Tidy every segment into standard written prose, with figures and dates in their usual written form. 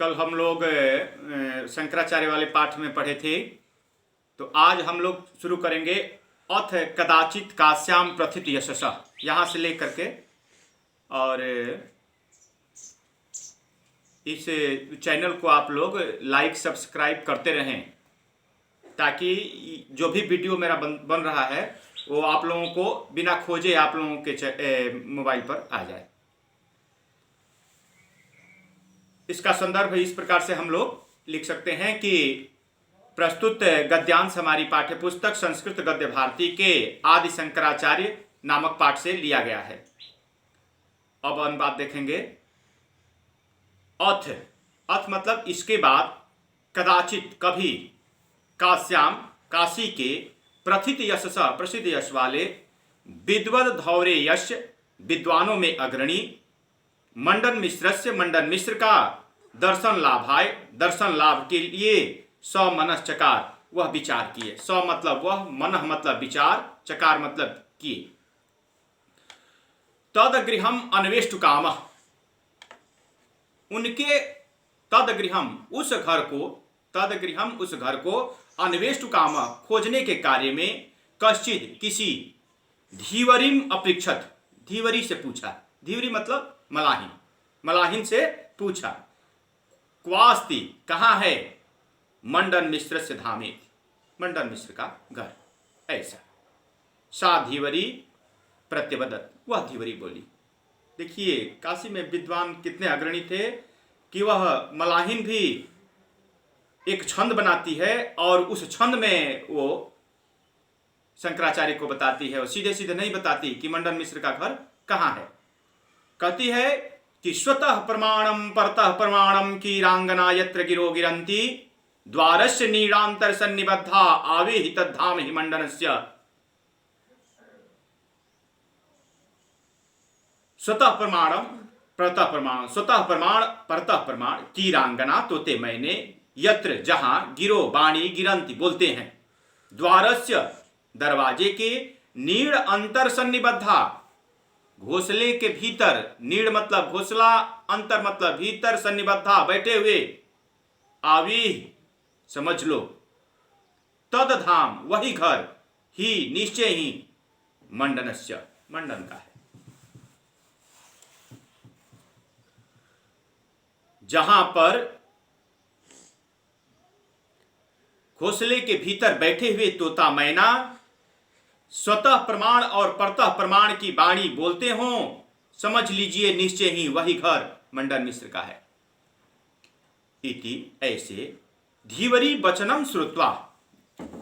कल हम लोग शंकराचार्य वाले पाठ में पढ़े थे, तो आज हम लोग शुरू करेंगे अथ कदाचित काश्याम प्रथित यशसः, यहाँ से लेकर के और इस चैनल को आप लोग लाइक सब्सक्राइब करते रहें ताकि जो भी वीडियो मेरा बन रहा है वो आप लोगों को बिना खोजे आप लोगों के मोबाइल पर आ जाए। इसका संदर्भ इस प्रकार से हम लोग लिख सकते हैं कि प्रस्तुत गद्यांश हमारी पाठ्य पुस्तक संस्कृत गद्य भारती के आदि शंकराचार्य नामक पाठ से लिया गया है। अब अनुवाद देखेंगे। अथ अथ मतलब इसके बाद, कदाचित कभी, काश्याम काशी के, प्रथित यशसः प्रसिद्ध यश वाले, विद्वद धौरे यश विद्वानों में अग्रणी, मंडन मिश्रस्य मंडन मिश्र का दर्शन लाभाय दर्शन लाभ के लिए समनश्चकार वह विचार किए। स मतलब वह, मन मतलब विचार, चकार मतलब किए। तदगृहम अन्वेष्टुकामः, उनके तदगृहम उस घर को, तदगृहम उस घर को, अन्वेष्टुकामः खोजने के कार्य में, कश्चित किसी, धीवरीम अपृक्षत धीवरी से पूछा। धीवरी मतलब मलाहिन, मलाहिन से पूछा। क्वास्ति कहाँ है, मंडन मिश्र से धामे, मंडन मिश्र का घर, ऐसा। सा धीवरी प्रत्यवदत, वह धीवरी बोली। देखिए काशी में विद्वान कितने अग्रणी थे कि वह मलाहिन भी एक छंद बनाती है और उस छंद में वो शंकराचार्य को बताती है, वो सीधे सीधे नहीं बताती कि मंडन मिश्र का घर कहाँ है। कहती है कि स्वतः प्रमाणम परतः प्रमाणम की रांगना यत्र गिरो गिरंती, द्वारस्य नीड़ांतर सन्निबद्धा आवे हि तद्धाम हि मंडनस्य। स्वतः प्रमाणम परतः प्रमाण, स्वतः प्रमाण परतः प्रमाण, की रांगना तोते मैंने, यत्र जहां, गिरो वाणी गिरंती बोलते हैं, द्वारस्य दरवाजे के, नीड़ अंतर सन्निबद्धा घोंसले के भीतर, नीड़ मतलब घोंसला, अंतर मतलब भीतर, सन्निबद्धा बैठे हुए, आवी समझ लो, तद धाम वही घर, ही निश्चय ही, मंडनस्य मंडन का है। जहां पर घोंसले के भीतर बैठे हुए तोता मैना स्वतः प्रमाण और परतः प्रमाण की वाणी बोलते हों, समझ लीजिए निश्चय ही वही घर मंडन मिश्र का है। इति ऐसे धीवरी वचनम श्रुत्वा,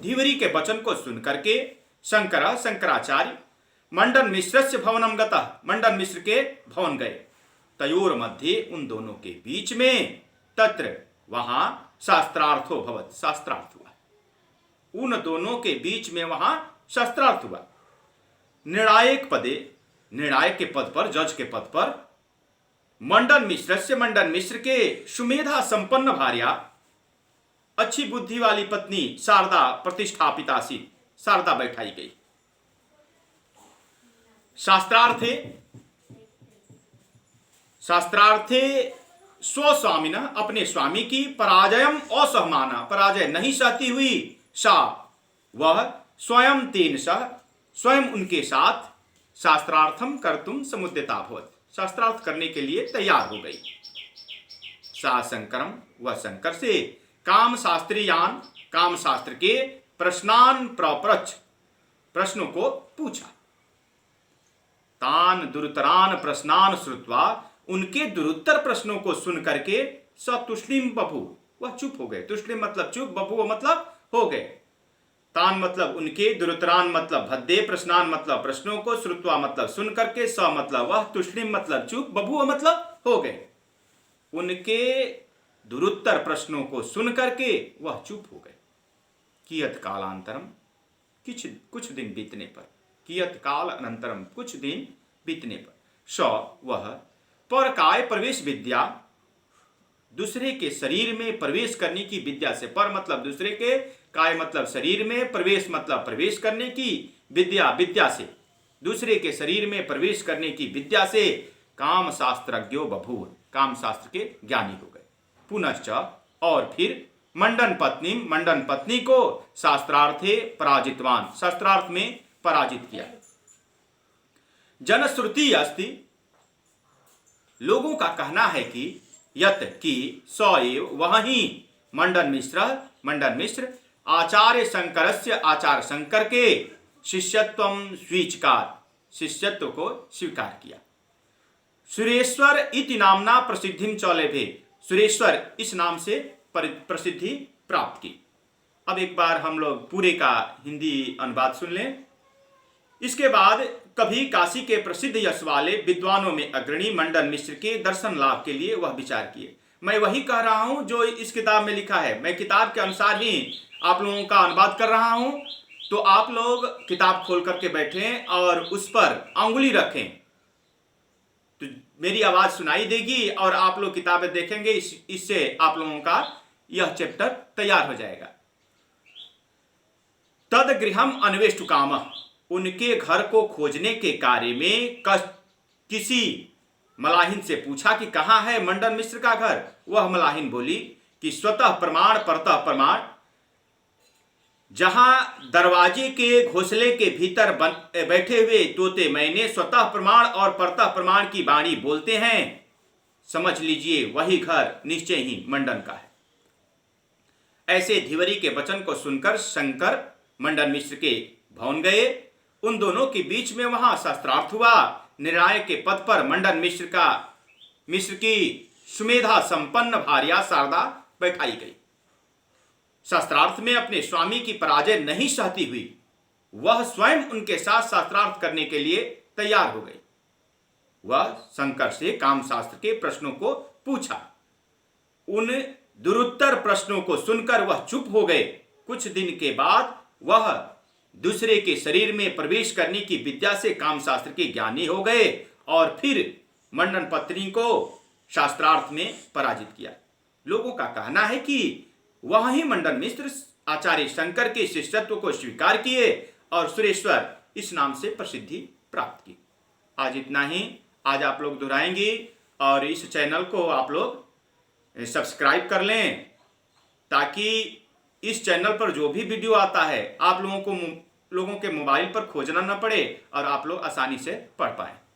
धीवरी के वचन को सुन करके, शंकर शंकराचार्य मंडन मिश्रस्य भवनम गतः, मंडन मिश्र के भवन गए। तयोर मध्य उन दोनों के बीच में, तत्र वहां, शास्त्रार्थो भवत, शास्त्रार्थ हुआ। उन दोनों के बीच में वहां शास्त्रार्थ हुआ। निर्णायक पदे, निर्णायक के पद पर, जज के पद पर, मंडन मिश्र से, मंडन मिश्र के सुमेधा संपन्न भार्या, अच्छी बुद्धि वाली पत्नी शारदा प्रतिष्ठापिता सी, शारदा बैठाई गई। शास्त्रार्थे, शास्त्रार्थे स्वस्वामिना, अपने स्वामी की, पराजयम असहमाना, पराजय नहीं सहती हुई, सा वह, स्वयं तेन सह, स्वयं उनके साथ, शास्त्रार्थम कर्तुम समुद्यता भवत, शास्त्रार्थ करने के लिए तैयार हो गई। सा शंकरम, वह शंकर से, काम शास्त्रीयान, काम शास्त्र के, प्रश्नान प्रप्रच्छ, प्रश्नों को पूछा। तान दुरुतरान प्रश्नान श्रुत्वा, उनके दुरुत्तर प्रश्नों को सुन करके, स तुष्णीम बभू, वह चुप हो गए। तुष्णीम मतलब चुप, बभू मतलब हो गए। तान मतलब उनके, दुरुतरान मतलब भद्दे, प्रश्नान मतलब प्रश्नों को, श्रुत्वा मतलब सुन करके, स मतलब वह, तुष्णीम मतलब चुप, बभू मतलब हो गए। उनके दुरुत्तर प्रश्नों को सुन करके वह चुप हो गए। कियत कालांतरम, कुछ दिन बीतने पर, कियत काल अनंतरम, कुछ दिन बीतने पर, स वह, पर काय प्रवेश विद्या, दूसरे के शरीर में प्रवेश करने की विद्या से, पर मतलब दूसरे के, काय मतलब शरीर में, प्रवेश मतलब प्रवेश करने की, विद्या विद्या से, दूसरे के शरीर में प्रवेश करने की विद्या से, काम शास्त्रज्ञो बभूव, काम शास्त्र के ज्ञानी हो गए। पुनश्च और फिर मंडन पत्नी को शास्त्रार्थे पराजितवान, शास्त्रार्थ में पराजित किया। जनश्रुति अस्ति, लोगों का कहना है कि यत कि स एव वह ही मंडन मिश्र आचार्य शंकरस्य, आचार्य शंकर के शिष्यत्व को स्वीकार किया। सुरेश्वर इति नामना प्रसिद्धिम चौलेभे, सुरेश्वर इस नाम से प्रसिद्धि प्राप्त की। अब एक बार हम लोग पूरे का हिंदी अनुवाद सुन लें। इसके बाद कभी काशी के प्रसिद्ध यश वाले विद्वानों में अग्रणी मंडन मिश्र के दर्शन लाभ के लिए वह विचार किए। मैं वही कह रहा हूं जो इस किताब में लिखा है, मैं किताब के अनुसार ही आप लोगों का अनुवाद कर रहा हूं। तो आप लोग किताब खोल करके बैठें और उस पर अंगुली रखें तो मेरी आवाज सुनाई देगी और आप लोग किताबें देखेंगे, इससे आप लोगों का यह चैप्टर तैयार हो जाएगा। तद गृहम अन्वेष्टु कामः, उनके घर को खोजने के कार्य में किसी मलाहिन से पूछा कि कहाँ है मंडन मिश्र का घर। वह मलाहिन बोली कि स्वतः प्रमाण परतः प्रमाण, जहां दरवाजे के घोंसले के भीतर बैठे हुए तोते मैंने स्वतः प्रमाण और परतः प्रमाण की वाणी बोलते हैं, समझ लीजिए वही घर निश्चय ही मंडन का है। ऐसे धीवरी के वचन को सुनकर शंकर मंडन मिश्र के भवन गए। उन दोनों के बीच में वहां शास्त्रार्थ हुआ। निर्णायक के पद पर मंडन मिश्र की सुमेधा संपन्न भार्या शारदा बैठाई गई। शास्त्रार्थ में अपने स्वामी की पराजय नहीं सहती हुई वह स्वयं उनके साथ शास्त्रार्थ करने के लिए तैयार हो गई। वह शंकर से कामशास्त्र के प्रश्नों को पूछा। उन दुरुत्तर प्रश्नों को सुनकर वह चुप हो गए। कुछ दिन के बाद वह दूसरे के शरीर में प्रवेश करने की विद्या से कामशास्त्र के ज्ञानी हो गए और फिर मंडन पत्नी को शास्त्रार्थ में पराजित किया। लोगों का कहना है कि वह ही मंडन मिश्र आचार्य शंकर के शिष्यत्व को स्वीकार किए और सुरेश्वर इस नाम से प्रसिद्धि प्राप्त की। आज इतना ही। आज आप लोग दोहराएंगे और इस चैनल को आप लोग सब्सक्राइब कर लें ताकि इस चैनल पर जो भी वीडियो आता है आप लोगों के मोबाइल पर खोजना न पड़े और आप लोग आसानी से पढ़ पाएं।